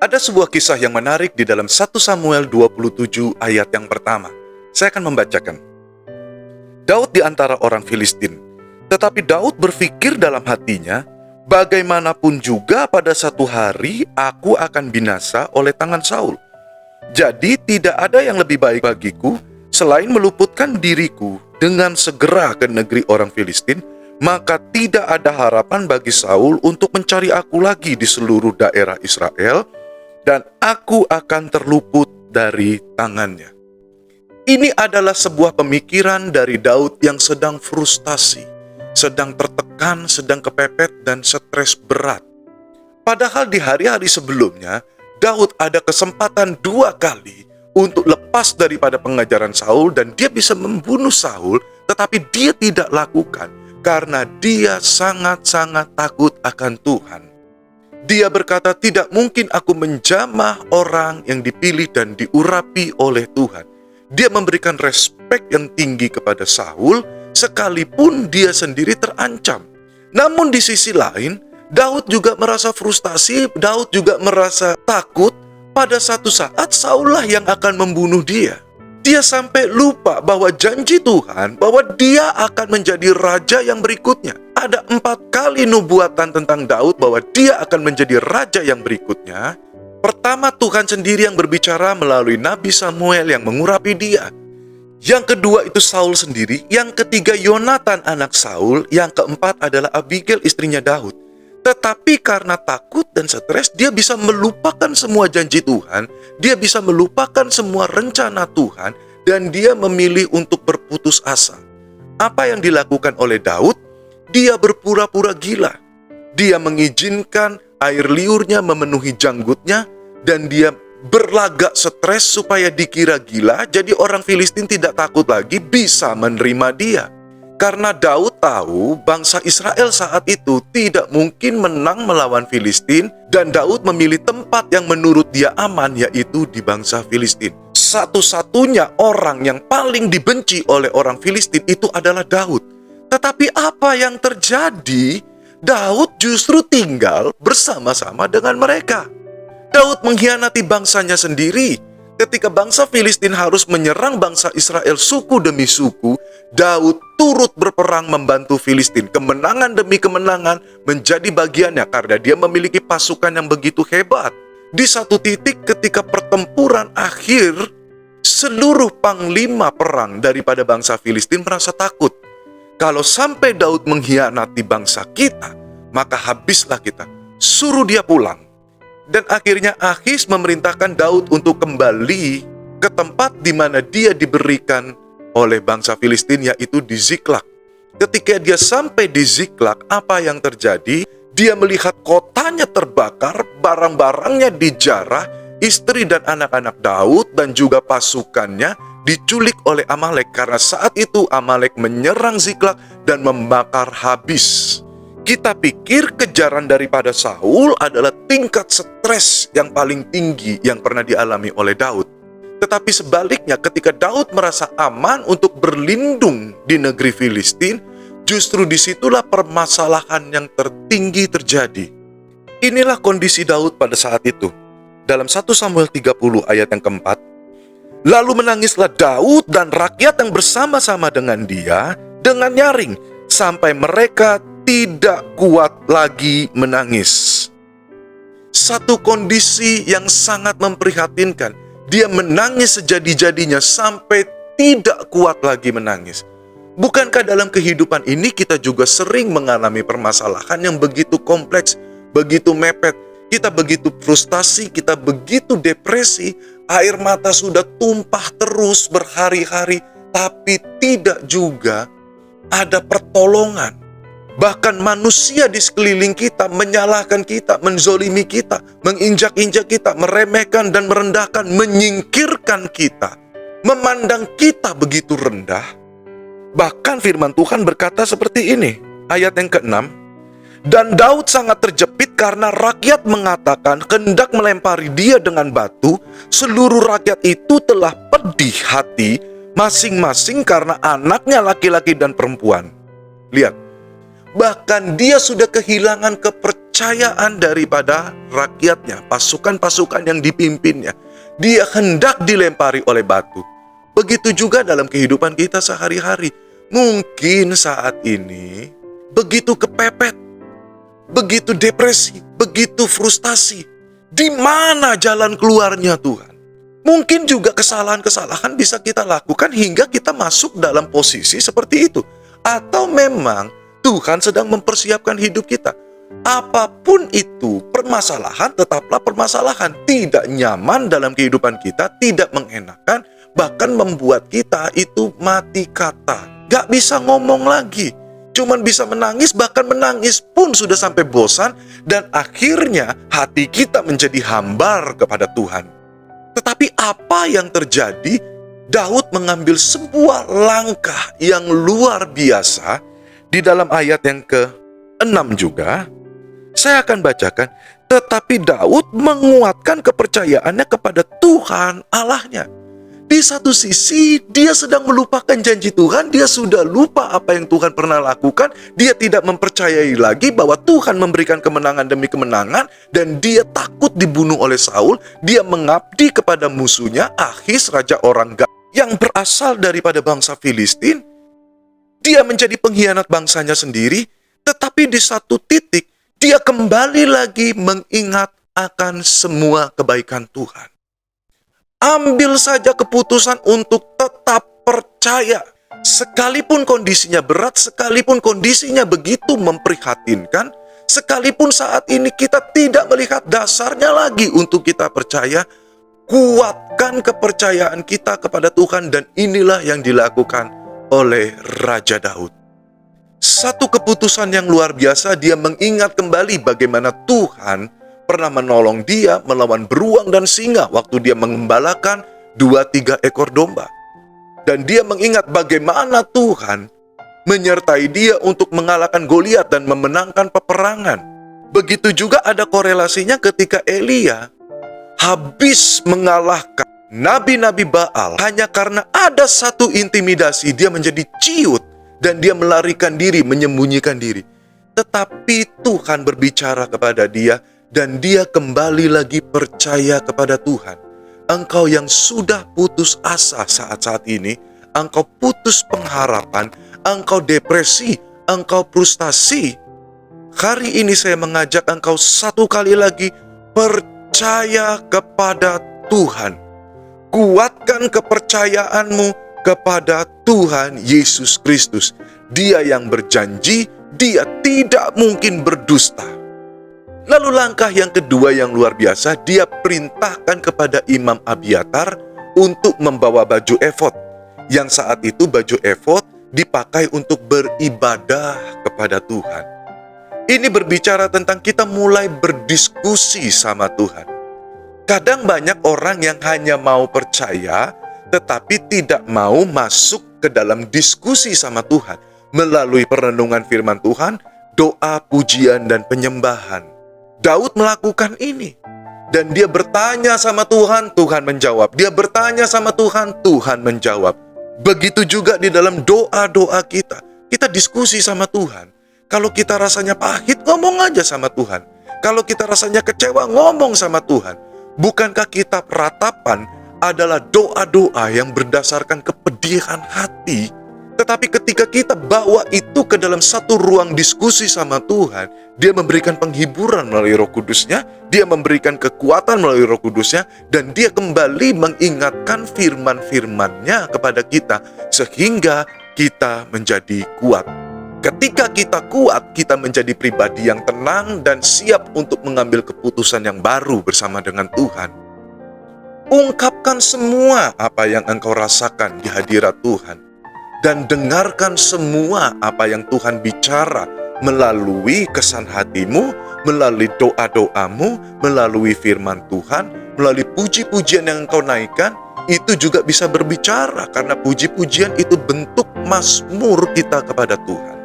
Ada sebuah kisah yang menarik di dalam 1 Samuel 27 ayat yang pertama. Saya akan membacakan. Daud di antara orang Filistin. Tetapi Daud berpikir dalam hatinya, bagaimanapun juga pada satu hari aku akan binasa oleh tangan Saul. Jadi tidak ada yang lebih baik bagiku selain meluputkan diriku dengan segera ke negeri orang Filistin, maka tidak ada harapan bagi Saul untuk mencari aku lagi di seluruh daerah Israel, dan aku akan terluput dari tangannya. Ini adalah sebuah pemikiran dari Daud yang sedang frustasi, sedang tertekan, sedang kepepet, dan stres berat. Padahal di hari-hari sebelumnya, Daud ada kesempatan 2 kali untuk lepas daripada pengajaran Saul dan dia bisa membunuh Saul, tetapi dia tidak lakukan karena dia sangat-sangat takut akan Tuhan. Dia berkata, tidak mungkin aku menjamah orang yang dipilih dan diurapi oleh Tuhan. Dia memberikan respek yang tinggi kepada Saul, sekalipun dia sendiri terancam. Namun di sisi lain, Daud juga merasa frustasi, Daud juga merasa takut. Pada satu saat Saul lah yang akan membunuh dia. Dia sampai lupa bahwa janji Tuhan bahwa dia akan menjadi raja yang berikutnya. Ada 4 kali nubuatan tentang Daud bahwa dia akan menjadi raja yang berikutnya. Pertama, Tuhan sendiri yang berbicara melalui Nabi Samuel yang mengurapi dia. Yang kedua itu Saul sendiri. Yang ketiga Yonatan anak Saul. Yang keempat adalah Abigail istrinya Daud. Tetapi karena takut dan stres, dia bisa melupakan semua janji Tuhan. Dia bisa melupakan semua rencana Tuhan. Dan dia memilih untuk berputus asa. Apa yang dilakukan oleh Daud? Dia berpura-pura gila. Dia mengizinkan air liurnya memenuhi janggutnya. Dan dia berlagak stres supaya dikira gila. Jadi orang Filistin tidak takut lagi bisa menerima dia. Karena Daud tahu bangsa Israel saat itu tidak mungkin menang melawan Filistin, dan Daud memilih tempat yang menurut dia aman, yaitu di bangsa Filistin. Satu-satunya orang yang paling dibenci oleh orang Filistin itu adalah Daud. Tetapi apa yang terjadi? Daud justru tinggal bersama-sama dengan mereka. Daud mengkhianati bangsanya sendiri. Ketika bangsa Filistin harus menyerang bangsa Israel suku demi suku, Daud turut berperang membantu Filistin. Kemenangan demi kemenangan menjadi bagiannya karena dia memiliki pasukan yang begitu hebat. Di satu titik ketika pertempuran akhir, seluruh panglima perang daripada bangsa Filistin merasa takut. Kalau sampai Daud mengkhianati bangsa kita, maka habislah kita. Suruh dia pulang. Dan akhirnya Akhis memerintahkan Daud untuk kembali ke tempat di mana dia diberikan oleh bangsa Filistin, yaitu di Ziklag. Ketika dia sampai di Ziklag, apa yang terjadi? Dia melihat kotanya terbakar, barang-barangnya dijarah, istri dan anak-anak Daud dan juga pasukannya diculik oleh Amalek. Karena saat itu Amalek menyerang Ziklag dan membakar habis. Kita pikir kejaran daripada Saul adalah tingkat stres yang paling tinggi yang pernah dialami oleh Daud. Tetapi sebaliknya, ketika Daud merasa aman untuk berlindung di negeri Filistin, justru disitulah permasalahan yang tertinggi terjadi. Inilah kondisi Daud pada saat itu. Dalam 1 Samuel 30 ayat yang keempat, lalu menangislah Daud dan rakyat yang bersama-sama dengan dia dengan nyaring, sampai mereka tidak kuat lagi menangis. Satu kondisi yang sangat memprihatinkan. Dia menangis sejadi-jadinya sampai tidak kuat lagi menangis. Bukankah dalam kehidupan ini kita juga sering mengalami permasalahan yang begitu kompleks, begitu mepet. Kita begitu frustasi, kita begitu depresi, air mata sudah tumpah terus berhari-hari, tapi tidak juga ada pertolongan. Bahkan manusia di sekeliling kita menyalahkan kita, menzolimi kita, menginjak-injak kita, meremehkan dan merendahkan, menyingkirkan kita, memandang kita begitu rendah. Bahkan firman Tuhan berkata seperti ini, ayat yang ke-6, dan Daud sangat terjepit karena rakyat mengatakan hendak melempari dia dengan batu. Seluruh rakyat itu telah pedih hati masing-masing karena anaknya laki-laki dan perempuan. Lihat, Bahkan dia sudah kehilangan kepercayaan daripada rakyatnya, pasukan-pasukan yang dipimpinnya. Dia hendak dilempari oleh batu. Begitu juga dalam kehidupan kita sehari-hari. Mungkin saat ini begitu kepepet, begitu depresi, begitu frustasi. Di mana jalan keluarnya Tuhan? Mungkin juga kesalahan-kesalahan bisa kita lakukan hingga kita masuk dalam posisi seperti itu. Atau memang Tuhan sedang mempersiapkan hidup kita. Apapun itu, permasalahan tetaplah permasalahan. Tidak nyaman dalam kehidupan kita, tidak mengenakan, bahkan membuat kita itu mati kata. Gak bisa ngomong lagi, cuman bisa menangis, bahkan menangis pun sudah sampai bosan, dan akhirnya hati kita menjadi hambar kepada Tuhan. Tetapi apa yang terjadi? Daud mengambil sebuah langkah yang luar biasa di dalam ayat yang ke-6 juga. Saya akan bacakan, tetapi Daud menguatkan kepercayaannya kepada Tuhan Allahnya. Di satu sisi, dia sedang melupakan janji Tuhan, dia sudah lupa apa yang Tuhan pernah lakukan, dia tidak mempercayai lagi bahwa Tuhan memberikan kemenangan demi kemenangan, dan dia takut dibunuh oleh Saul, dia mengabdi kepada musuhnya, Akhis, raja orang Gat, yang berasal daripada bangsa Filistin. Dia menjadi pengkhianat bangsanya sendiri, tetapi di satu titik, dia kembali lagi mengingat akan semua kebaikan Tuhan. Ambil saja keputusan untuk tetap percaya. Sekalipun kondisinya berat, sekalipun kondisinya begitu memprihatinkan, sekalipun saat ini kita tidak melihat dasarnya lagi untuk kita percaya, kuatkan kepercayaan kita kepada Tuhan, dan inilah yang dilakukan oleh Raja Daud. Satu keputusan yang luar biasa, dia mengingat kembali bagaimana Tuhan pernah menolong dia melawan beruang dan singa waktu dia mengembalakan 2-3 ekor domba. Dan dia mengingat bagaimana Tuhan menyertai dia untuk mengalahkan Goliat dan memenangkan peperangan. Begitu juga ada korelasinya ketika Elia habis mengalahkan nabi-nabi Baal hanya karena ada satu intimidasi, dia menjadi ciut dan dia melarikan diri, menyembunyikan diri. Tetapi Tuhan berbicara kepada dia, dan dia kembali lagi percaya kepada Tuhan. Engkau yang sudah putus asa saat-saat ini, engkau putus pengharapan, engkau depresi, engkau frustasi. Hari ini saya mengajak engkau satu kali lagi, percaya kepada Tuhan. Kuatkan kepercayaanmu kepada Tuhan Yesus Kristus. Dia yang berjanji, dia tidak mungkin berdusta. Lalu langkah yang kedua yang luar biasa, dia perintahkan kepada Imam Abiatar untuk membawa baju efod. Yang saat itu baju efod dipakai untuk beribadah kepada Tuhan. Ini berbicara tentang kita mulai berdiskusi sama Tuhan. Kadang banyak orang yang hanya mau percaya, tetapi tidak mau masuk ke dalam diskusi sama Tuhan. Melalui perenungan firman Tuhan, doa, pujian, dan penyembahan. Daud melakukan ini. Dan dia bertanya sama Tuhan, Tuhan menjawab. Dia bertanya sama Tuhan, Tuhan menjawab. Begitu juga di dalam doa-doa kita. Kita diskusi sama Tuhan. Kalau kita rasanya pahit, ngomong aja sama Tuhan. Kalau kita rasanya kecewa, ngomong sama Tuhan. Bukankah kitab ratapan adalah doa-doa yang berdasarkan kepedihan hati? Tetapi ketika kita bawa itu ke dalam satu ruang diskusi sama Tuhan, dia memberikan penghiburan melalui Roh Kudus-Nya, dia memberikan kekuatan melalui Roh Kudus-Nya, dan dia kembali mengingatkan firman-firman-Nya kepada kita, sehingga kita menjadi kuat. Ketika kita kuat, kita menjadi pribadi yang tenang dan siap untuk mengambil keputusan yang baru bersama dengan Tuhan. Ungkapkan semua apa yang engkau rasakan di hadirat Tuhan. Dan dengarkan semua apa yang Tuhan bicara melalui kesan hatimu, melalui doa-doamu, melalui firman Tuhan, melalui puji-pujian yang engkau naikkan. Itu juga bisa berbicara, karena puji-pujian itu bentuk mazmur kita kepada Tuhan.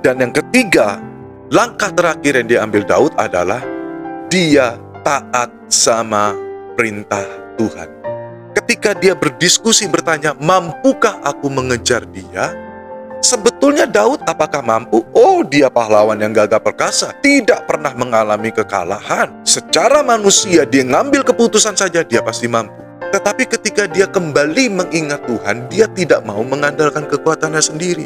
Dan yang ketiga, langkah terakhir yang diambil Daud adalah dia taat sama perintah Tuhan. Ketika dia berdiskusi bertanya, mampukah aku mengejar dia? Sebetulnya Daud apakah mampu? Oh, dia pahlawan yang gagah perkasa, tidak pernah mengalami kekalahan. Secara manusia dia ngambil keputusan saja dia pasti mampu. Tetapi ketika dia kembali mengingat Tuhan, dia tidak mau mengandalkan kekuatannya sendiri.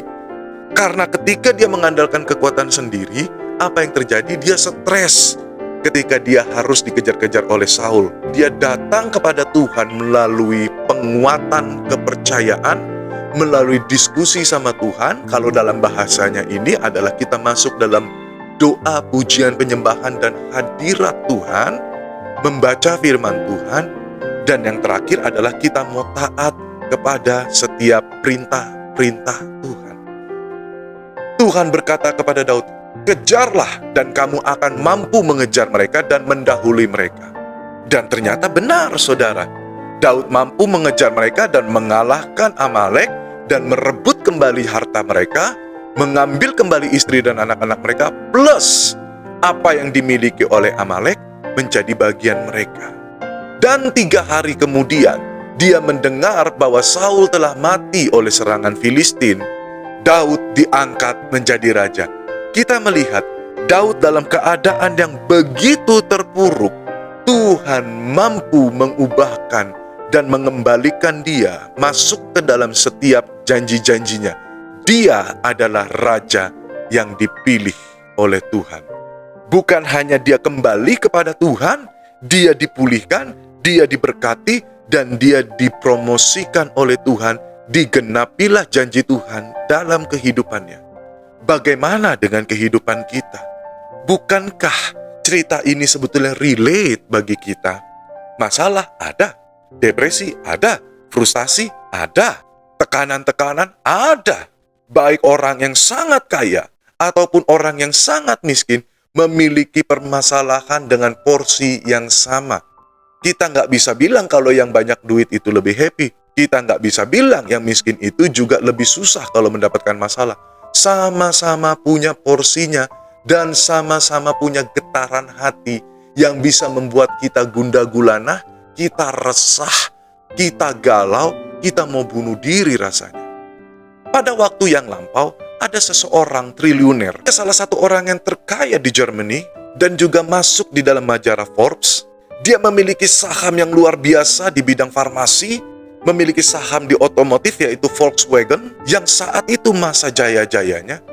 Karena ketika dia mengandalkan kekuatan sendiri, apa yang terjadi? Dia stres. Ketika dia harus dikejar-kejar oleh Saul, dia datang kepada Tuhan melalui penguatan kepercayaan, melalui diskusi sama Tuhan. Kalau dalam bahasanya ini adalah kita masuk dalam doa, pujian, penyembahan, dan hadirat Tuhan, membaca firman Tuhan, dan yang terakhir adalah kita mau taat kepada setiap perintah-perintah Tuhan. Tuhan berkata kepada Daud, kejarlah dan kamu akan mampu mengejar mereka dan mendahului mereka. Dan ternyata benar, saudara. Daud mampu mengejar mereka dan mengalahkan Amalek dan merebut kembali harta mereka, mengambil kembali istri dan anak-anak mereka, plus apa yang dimiliki oleh Amalek menjadi bagian mereka. Dan 3 hari kemudian, dia mendengar bahwa Saul telah mati oleh serangan Filistin. Daud diangkat menjadi raja. Kita melihat Daud dalam keadaan yang begitu terpuruk, Tuhan mampu mengubahkan dan mengembalikan dia masuk ke dalam setiap janji-janjinya. Dia adalah raja yang dipilih oleh Tuhan. Bukan hanya dia kembali kepada Tuhan, dia dipulihkan, dia diberkati, dan dia dipromosikan oleh Tuhan. Digenapilah janji Tuhan dalam kehidupannya. Bagaimana dengan kehidupan kita? Bukankah cerita ini sebetulnya relate bagi kita? Masalah ada, depresi ada, frustasi ada, tekanan-tekanan ada. Baik orang yang sangat kaya ataupun orang yang sangat miskin memiliki permasalahan dengan porsi yang sama. Kita nggak bisa bilang kalau yang banyak duit itu lebih happy. Kita nggak bisa bilang yang miskin itu juga lebih susah kalau mendapatkan masalah. Sama-sama punya porsinya dan sama-sama punya getaran hati yang bisa membuat kita gundah gulana, kita resah, kita galau, kita mau bunuh diri rasanya. Pada waktu yang lampau, ada seseorang triliuner, salah satu orang yang terkaya di Germany, dan juga masuk di dalam majalah Forbes. Dia memiliki saham yang luar biasa di bidang farmasi, memiliki saham di otomotif yaitu Volkswagen, yang saat itu masa jaya-jayanya.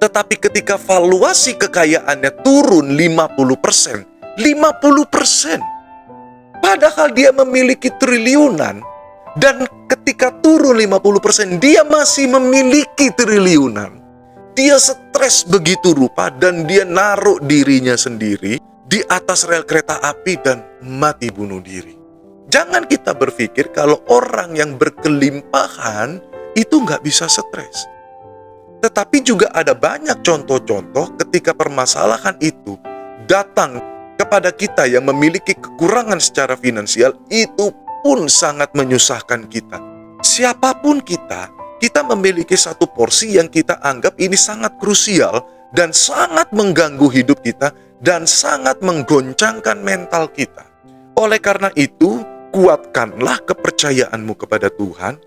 Tetapi ketika valuasi kekayaannya turun 50%, 50%. Padahal dia memiliki triliunan, dan ketika turun 50%, dia masih memiliki triliunan. Dia stres begitu rupa dan dia naruh dirinya sendiri di atas rel kereta api dan mati bunuh diri. Jangan kita berpikir kalau orang yang berkelimpahan itu nggak bisa stres. Tetapi juga ada banyak contoh-contoh ketika permasalahan itu datang kepada kita yang memiliki kekurangan secara finansial, itu pun sangat menyusahkan kita. Siapapun kita memiliki satu porsi yang kita anggap ini sangat krusial dan sangat mengganggu hidup kita dan sangat menggoncangkan mental kita. Oleh karena itu, kuatkanlah kepercayaanmu kepada Tuhan,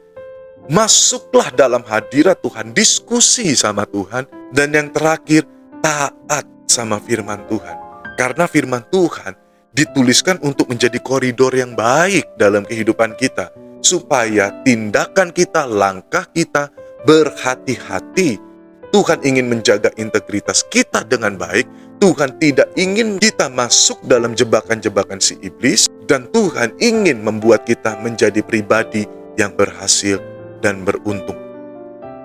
masuklah dalam hadirat Tuhan, diskusi sama Tuhan, dan yang terakhir, taat sama firman Tuhan. Karena firman Tuhan dituliskan untuk menjadi koridor yang baik dalam kehidupan kita, supaya tindakan kita, langkah kita berhati-hati. Tuhan ingin menjaga integritas kita dengan baik. Tuhan tidak ingin kita masuk dalam jebakan-jebakan si iblis, dan Tuhan ingin membuat kita menjadi pribadi yang berhasil dan beruntung.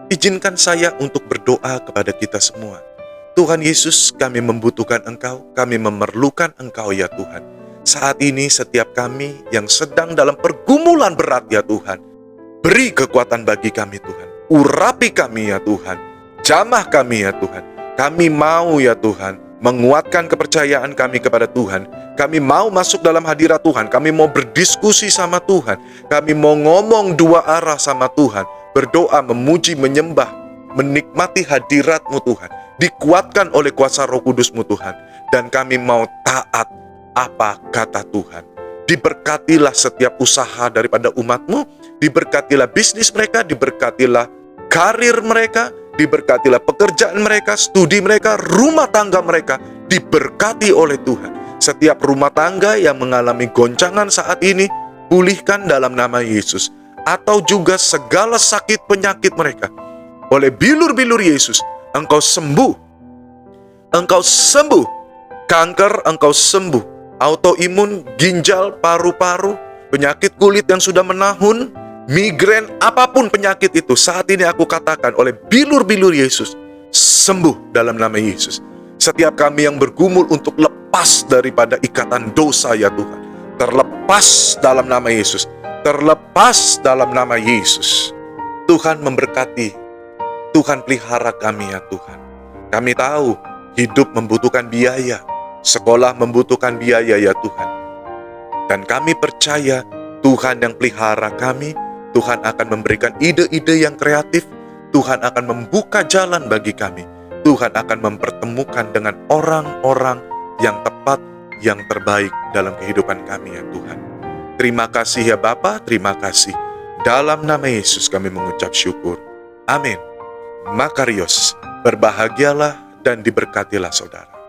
Izinkan saya untuk berdoa kepada kita semua. Tuhan Yesus, kami membutuhkan Engkau, kami memerlukan Engkau ya Tuhan. Saat ini setiap kami yang sedang dalam pergumulan berat ya Tuhan, beri kekuatan bagi kami Tuhan. Urapi kami ya Tuhan, jamah kami ya Tuhan. Kami mau ya Tuhan menguatkan kepercayaan kami kepada Tuhan. Kami mau masuk dalam hadirat Tuhan. Kami mau berdiskusi sama Tuhan. Kami mau ngomong dua arah sama Tuhan. Berdoa, memuji, menyembah, menikmati hadirat-Mu Tuhan. Dikuatkan oleh kuasa Roh Kudus-Mu Tuhan. Dan kami mau taat apa kata Tuhan. Diberkatilah setiap usaha daripada umat-Mu. Diberkatilah bisnis mereka. Diberkatilah karir mereka, diberkatilah pekerjaan mereka, studi mereka, rumah tangga mereka, diberkati oleh Tuhan. Setiap rumah tangga yang mengalami goncangan saat ini, pulihkan dalam nama Yesus. Atau juga segala sakit penyakit mereka, oleh bilur-bilur Yesus, Engkau sembuh. Engkau sembuh. Kanker, Engkau sembuh. Autoimun, ginjal, paru-paru, penyakit kulit yang sudah menahun, migrain, apapun penyakit itu, saat ini aku katakan oleh bilur-bilur Yesus, sembuh dalam nama Yesus. Setiap kami yang bergumul untuk lepas daripada ikatan dosa ya Tuhan, terlepas dalam nama Yesus, terlepas dalam nama Yesus. Tuhan memberkati, Tuhan pelihara kami ya Tuhan. Kami tahu hidup membutuhkan biaya, sekolah membutuhkan biaya ya Tuhan. Dan kami percaya Tuhan yang pelihara kami, Tuhan akan memberikan ide-ide yang kreatif, Tuhan akan membuka jalan bagi kami, Tuhan akan mempertemukan dengan orang-orang yang tepat, yang terbaik dalam kehidupan kami ya Tuhan. Terima kasih ya Bapa, terima kasih. Dalam nama Yesus kami mengucap syukur. Amin. Makarios, berbahagialah dan diberkatilah saudara.